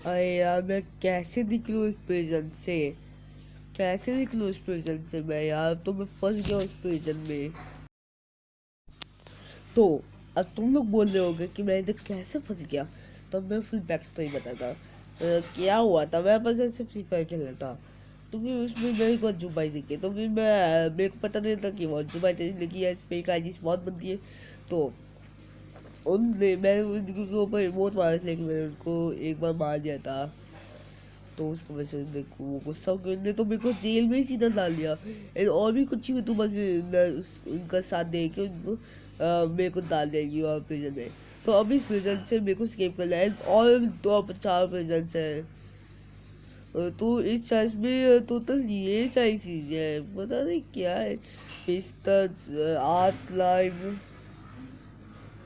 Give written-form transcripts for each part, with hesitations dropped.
अरे यार मैं कैसे निकलूँ इस प्रिजन से। कैसे निकलूँ इस प्रिजन से मैं यार, तो मैं फंस गया उस प्रिजन में। तो अब तुम लोग बोल रहे होगे कि मैं इधर कैसे फंस गया। तो मैं फुल बैक स्टोरी बताता। क्या हुआ था, मैं बस ऐसे फ्री फायर खेल रहा था। तो फिर उसमें मेरे को जुबाई दिखे, तो फिर मेरे को पता नहीं था कि वो जुबाई थी, लेकिन यार पे का आईडी स्पॉट बनती है। तो उनने मैं उनके ऊपर इमोट मारा, लेकिन मैंने उनको एक बार मार दिया था। तो उसको वैसे मेरे को वो गुस्सा हो गया, तो मेरे को जेल में ही सीधा डाल दिया। और भी कुछ ही तो बस उनका साथ दे के उनको मेरे को डाल देंगी वहाँ प्रिजन में। तो अभी इस प्रिजन से मेरे को स्केप करना है, और दो चार प्रिजन है। तो इस चर्च में टोटल ये सारी चीजें हैं, पता नहीं क्या है। पिस्टन, आर्ट लाइव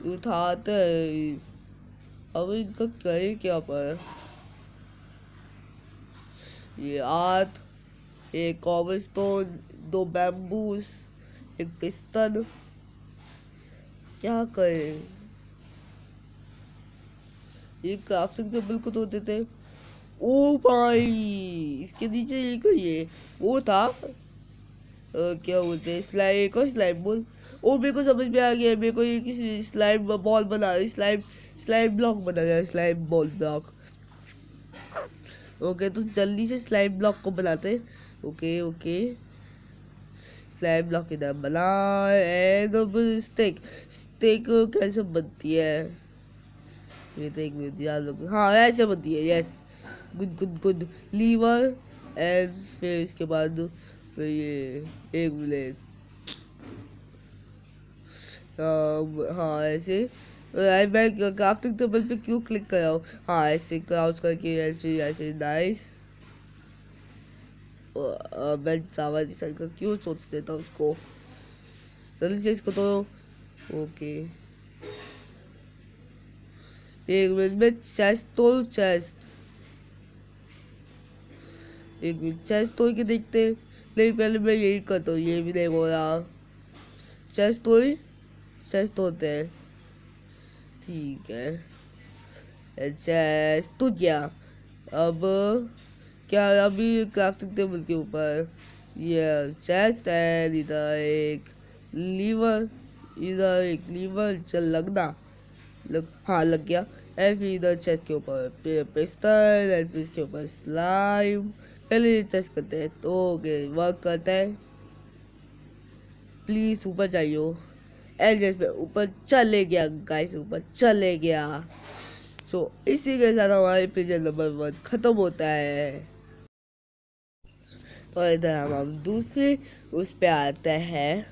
उठाते हैं। अब इनका करे क्या पर। ये आर्ट, एक कॉबलस्टोन, दो बैम्बूस, एक पिस्टन, क्या करें। ये क्राफ्टिंग टेबल को तो देते। ओ भाई, इसके नीचे एक ये वो था, क्या बोलते हैं, स्लाइम, एक और स्लाइम बॉल। ओ मेरे को समझ में आ गया, मेरे को ये किसी स्लाइम बॉल बना, स्लाइम स्लाइम ब्लॉक बना गया, स्लाइम बॉल ब्लॉक। ओके तो जल्दी से स्लाइम ब्लॉक को बनाते। ओके ओके, स्लाइम ब्लॉक इधर बना। एंड अब स्टिक, स्टिक कैसे बनती है, ये तो एक मिनट याद रखो। हाँ ऐसे बनती है, yes. Good good good. Liver, and फिर इसके बाद फिर ये एक मिनट, हाँ ऐसे। मैं क्राफ्टिंग टेबल पे क्यों क्लिक कर रहा हूँ। हाँ ऐसे क्राउच करके ऐसे ऐसे, नाइस। मैं जावा डिसाइड कर क्यों सोच देता हूँ उसको। जल्दी से इसको तो। ओके, एक मिनट में चेस्ट तोड़, चेस्ट एक मिनट चेस्ट तोड़ के देखते। नहीं पहले मैं यही करता हूँ, ये भी नहीं हो रहा। चेस्ट तोड़, चेस्ट तोड़ते हैं, ठीक है। चेस्ट टूट गया। अब क्या, अभी क्राफ्टिंग टेबल के ऊपर ये चेस्ट है, इधर एक लीवर, इधर एक लीवर, चल लगना, हाँ लग गया। एंड फिर इधर चेस्ट के ऊपर पिस्टल, एंड फिर इसके ऊपर स्लाइम। पहले ये चेस्ट करते हैं, तो ओके वर्क करता है। प्लीज ऊपर जाइयो। एंड जैसे ऊपर चले गया गाइस, ऊपर चले गया। सो इसी के साथ हमारे प्रिजन नंबर 1 खत्म होता है। तो इधर हम दूसरे उस पे आते हैं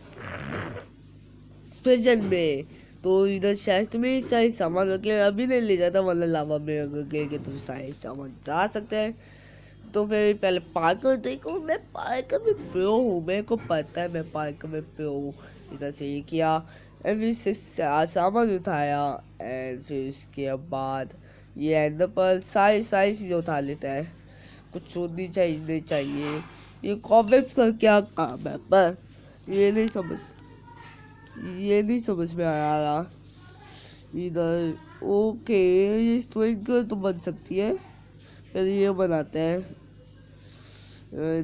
प्रिजन में। तो इधर चेस्ट में सारे सामान रखे, अभी नहीं ले जाता, मतलब लावा में अगर गिर तो सारे सामान जा सकते हैं। तो फिर पहले पार्कर देखो, मैं पार्कर में प्रो हूँ, मेरे को पता है मैं पार्कर में प्रो हूँ। इधर से ये किया, एंड फिर से सामान उठाया, एंड फिर उसके बाद ये एंड पर सारी सारी चीज़ें उठा लेता है। कुछ छोड़नी चाहिए नहीं चाहिए। ये कॉमिक्स का क्या काम है, पर ये नहीं समझ, ये नहीं समझ में आ रहा इधर। ओके, ये स्टोइंग तो बन सकती है, फिर ये बनाते हैं।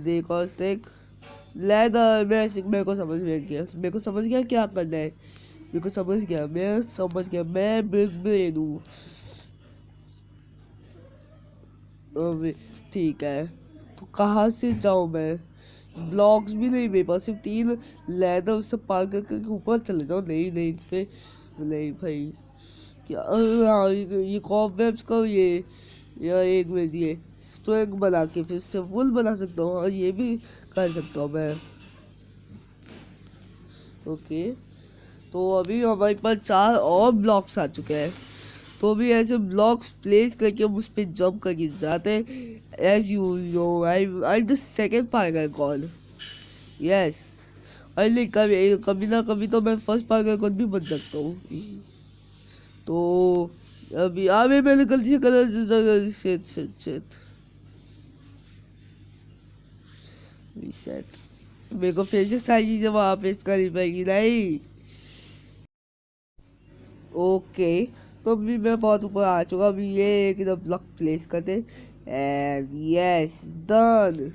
देखो स्टिक, लेदर, मेरे को समझ में गया, मेरे को समझ गया क्या करना है। मेरे को समझ गया, मैं समझ गया, मैं बिग ब्रेन हूँ। ठीक है, तो कहाँ से जाऊँ मैं। ब्लॉक्स भी नहीं मेरे पास, सिर्फ 3 लेदर, उससे पार करके ऊपर चले जाओ। नहीं नहीं पे, नहीं भाई, क्या हाँ ये कॉबवेब्स का ये एक में दिए स्टोइंग बना के फिर से वुल बना सकता हूँ, और ये भी कर सकता हूँ मैं। ओके, तो अभी हमारे पास 4 और ब्लॉक्स आ चुके हैं। तो अभी ऐसे ब्लॉक्स प्लेस करके हम उस पर जंप करके जाते हैं। As you know, I the second parkour कौन, यस। अरे कभी कभी ना कभी तो मैं फर्स्ट पार्कर कौन भी बन सकता हूँ। तो अभी अभी मैंने गलती से colour, shit shit shit, reset. मेरे को फिर से सारी चीजें वापस करनी पड़ेगी, नहीं। ओके, तो अभी मैं बहुत ऊपर आ चुका, अभी ये एकदम ब्लॉक प्लेस करते एंड यस डन।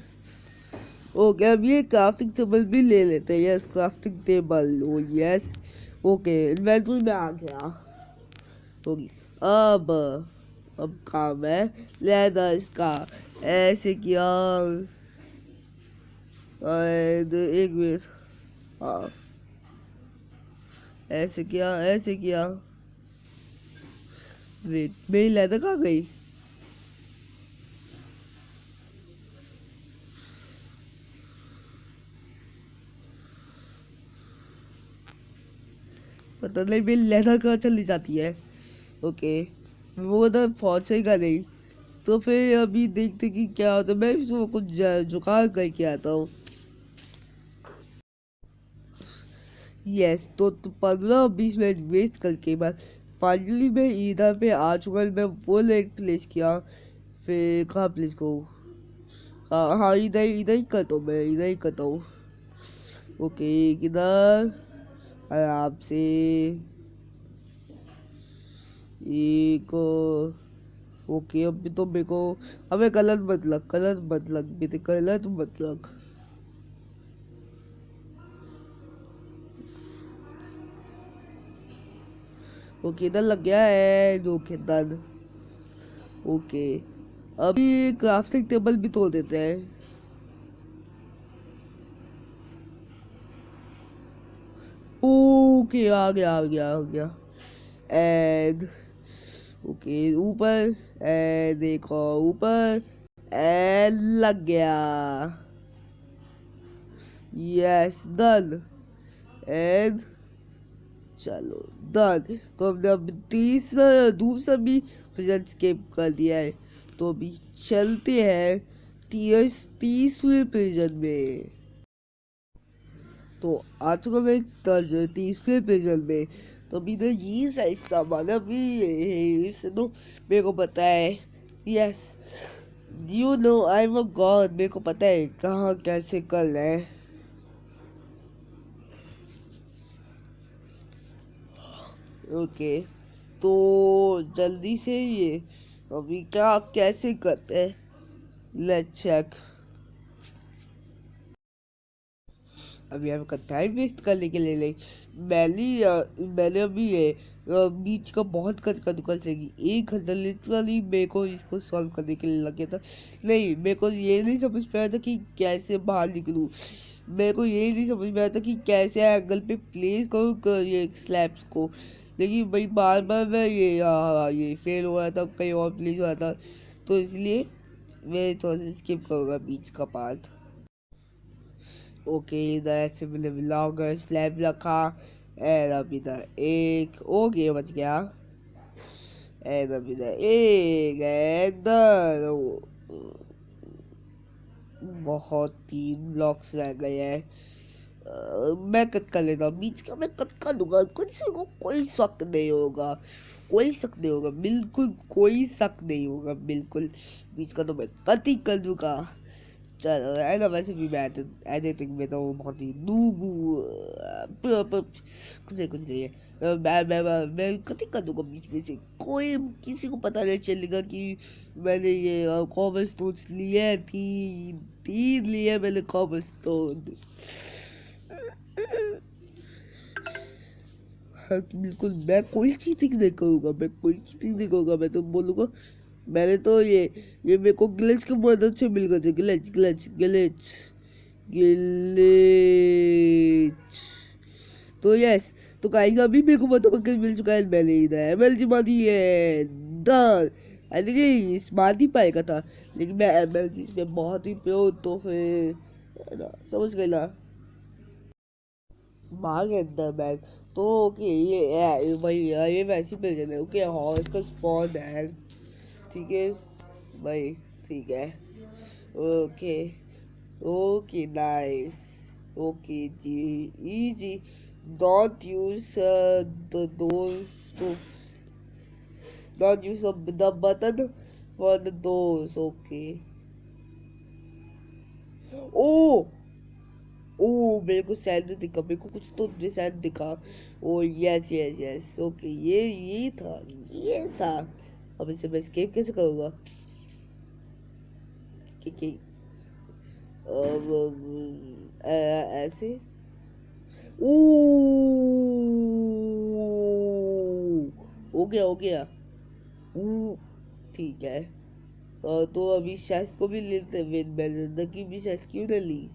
ओके अब ये क्राफ्टिंग टेबल भी ले लेते हैं। यस क्राफ्टिंग टेबल, ओ यस। ओके इन्वेंटरी में आ गया होगी। अब काम है लेदर इसका, ऐसे किया और एक मिनट, हाँ ऐसे किया। वेट मेरी लेदर कहाँ गई? पता नहीं मेरी लेदर कहाँ चली जाती है। ओके वो उधर पहुंचेगा नहीं, तो फिर अभी देखते कि क्या होता है। मैं इसको कुछ जुगाड़ करके आता हूँ। यस तो 15-20 मिनट वेस्ट करके बाद फाइनली मैं इधर पे आ चुका। मैं वो लेक प्लेस किया, फिर कहाँ प्लेस करूँ? हाँ इधर इधर ही करता हूँ, मैं इधर ही करता हूँ। ओके इधर आराम से एक। ओके अभी तो मेरे को हमें कलर मत लग मेरे कलर तो मत लग। ओके इधर लग गया है दो के डन। ओके अभी क्राफ्टिंग टेबल भी तोड़ देते हैं। ओके आ गया एंड ओके ऊपर एंड देखो ऊपर एंड लग गया। यस डन एंड चलो डन। तो हमने अब 30 दूसरा भी प्रेजेंट स्केप कर दिया है। तो अभी चलते हैं 30वें प्रेजेंट में। तो आ चुका मैं 30वें प्रेजेंट में। तो अभी ना ये साइज सामान अभी इसे तो मेरे को पता है। Yes you know I am a God, मेरे को पता है कहाँ कैसे करना है। ओके तो जल्दी से ये अभी क्या कैसे करते हैं, लेट्स चेक। अभी हमें टाइम वेस्ट करने के लिए नहीं, मैंने अभी ये बीच का बहुत कचका दुकान से 1 घंटा लिटरली मेरे को इसको सॉल्व करने के लिए लग गया था। नहीं मेरे को ये नहीं समझ में आया था कि कैसे बाहर निकलूँ। मेरे को ये नहीं समझ में आया था कि कैसे एंगल पे प्लेस करूँ ये स्लैब्स को। लेकिन भाई बार बार मैं ये फेल हो रहा था, कहीं और प्लेस हो रहा था, तो इसलिए मैं थोड़ा सा स्किप करूँगा बीच का पार्ट। ओके इधर ऐसे मैंने लॉन्गर स्लैब रखा एंड अब इधर एक ओके बच गया एंड अब इधर एक इधर बहुत 3 ब्लॉक्स रह गए हैं। मैं कट कर लेता हूँ बीच का, मैं कट कर दूंगा, किसी को कोई शक नहीं होगा, कोई शक नहीं होगा, बिल्कुल कोई शक नहीं होगा बिल्कुल। बीच का तो मैं कट ही कर दूंगा। चलो है ना, वैसे भी मैं एडिटिंग में तो बहुत ही नूब हूँ, कुछ नहीं है। मैं कति कर दूंगा बीच में से, कोई किसी को पता नहीं चलेगा कि मैंने ये कॉबल स्टोन्स लिए तीन लिए मैंने कॉबल स्टोन। हाँ तो बिल्कुल मैं कोई चीटिंग नहीं करूँगा, मैं कोई चीटिंग नहीं करूँगा। मैं तो बोलूँगा मैंने तो ये मेरे को ग्लिच की मदद से मिल गए थे। Glitch glitch glitch glitch. तो यस तो गाइस अभी मेरे को मतलब मिल चुका है। मैंने इधर एमएलजी मारी है डन। आई थिंक ये स्मार्ट ही पाएगा था, लेकिन मैं एमएलजी में बहुत ही प्योर, तो फिर है ना, समझ गए ना, भाग अंदर बैग। तो ओके ये भाई ये वैसी प्लेजर है। ओके हाँ इसका स्पॉन है, ठीक है भाई, ठीक है। Okay okay nice. ओके जी easy. Don't use the doors to don't use the button for the doors. Okay. Oh ओ मेरे को सैंड दिखा, मेरे को कुछ तो सैंड दिखा। ओ यस यस यस, ओके ये था। अब इसे मैं escape कैसे करूँगा? कि ऐसे। ओ हो गया। ओ ठीक है। तो अभी शेष को भी लेते हैं, मैंने की भी शेष क्यों नहीं ली,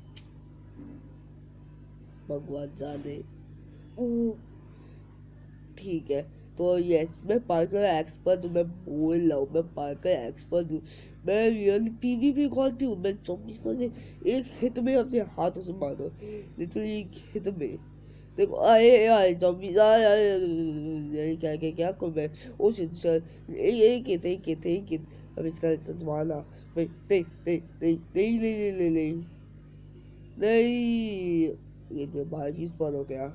भगवान जाने। ओ ठीक है। तो यस, मैं पार्कर एक्सपर्ट हूँ, मैं बोल रहा हूँ, मैं पार्कर एक्सपर्ट हूँ। मैं रियल पीवीपी कौन भी हूँ, मैं 24 में से एक हिट में अपने हाथों से मारो, लिटरली एक हिट में। देखो आए आए जॉम्बीज आए आए, क्या क्या क्या करूँ मैं? ओ शिट शिट, एक अब इसका मारना। नहीं नहीं नहीं नहीं नहीं नहीं नहीं नहीं नहीं, ये जो बाहर चीज बंद हो गया।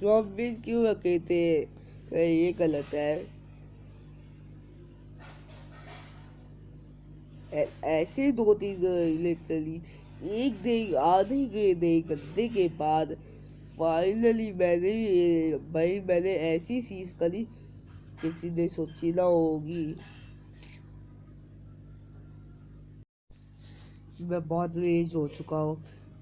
जॉम्बीज क्यों रखे थे? ये गलत है। ऐसे दो तीन लिटरली एक दे आधे के दे गद्दे के बाद फाइनली मैंने ऐसी चीज करी किसी ने सोची ना होगी। मैं बहुत रेज हो चुका हूँ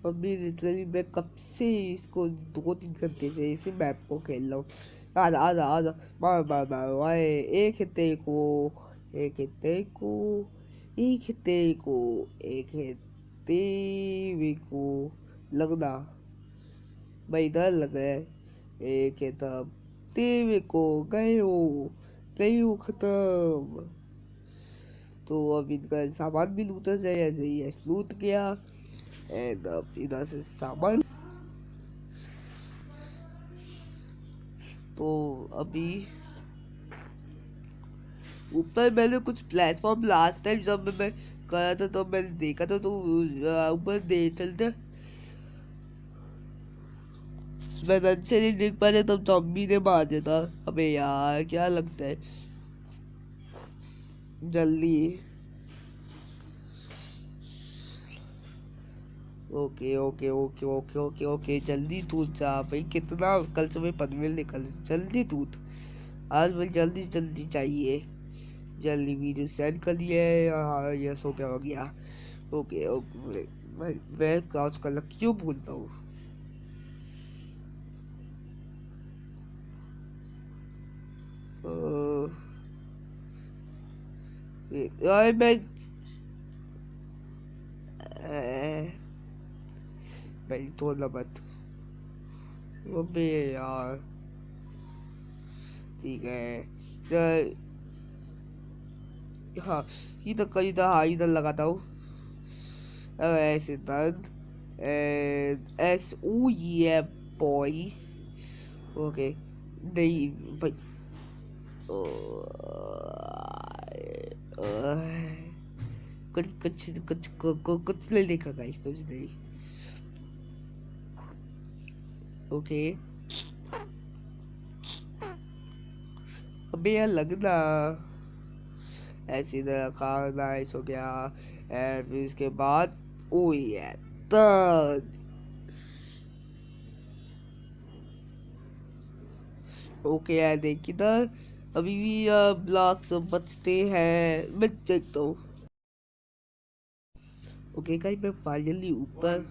अभी, लिटरली मैं कब से इसको 2-3 घंटे से इसी मैप को खेल रहा हूँ। आजा आजा आजा, मार मार मार वाए, एक हित्ते को, एक हित्ते को, एक हित्ते को, एक हित्ते को लगना। मैं इधर लग गए, एक हित्ते को गए हो खत्म। तो अब इनका सामान भी लूटा जाए, ऐसे ही लूट गया। एंड अब इधर से सामान, तो अभी ऊपर मैंने कुछ प्लेटफॉर्म लास्ट टाइम जब मैं करा था तो मैंने देखा था, तो ऊपर दे चलते मैं रन से नहीं देख पा रहा, तब जॉम्बी ने मार दिया था। अबे यार क्या लगता है, जल्दी। Okay okay okay okay okay okay, जल्दी टूट जा भाई, कितना कल सुबह पनवेल निकल, जल्दी टूट। आज भाई जल्दी जल्दी चाहिए, जल्दी वीडियो सेंड कर दिया है। हाँ यस, हो गया। ओके ओके, मैं काउच करना क्यों भूलता हूँ। यार मैं तोड़ना मत। अबे यार ठीक है। यार, हाँ इधर हाँ इधर लगाता हूँ। ऐसे डन, एस ओ ये बॉयज। ओके नहीं भाई, ओ, कुछ कुछ कुछ कुछ नहीं लिखा गाइस, कुछ नहीं। ओके अबे यार लगना, ऐसे इधर रखा, नाइस हो गया। एंड फिर इसके बाद ओ ये तब, ओके यार देखिए ना, अभी भी ब्लॉक्स बचते हैं, मैं देखता हूँ। ओके गाइस, मैं फाइनली ऊपर।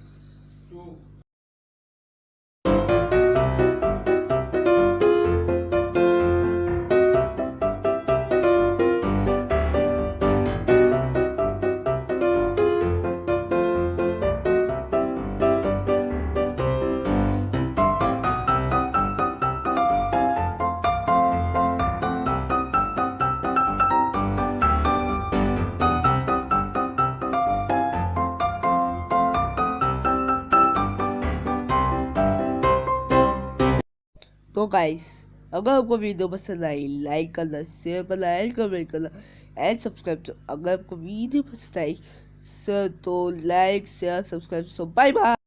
तो गाइस, अगर आपको वीडियो पसंद आई, लाइक करना, शेयर करना एंड कमेंट करना एंड सब्सक्राइब। अगर आपको वीडियो पसंद आई सर, तो लाइक शेयर सब्सक्राइब। सो बाय बाय।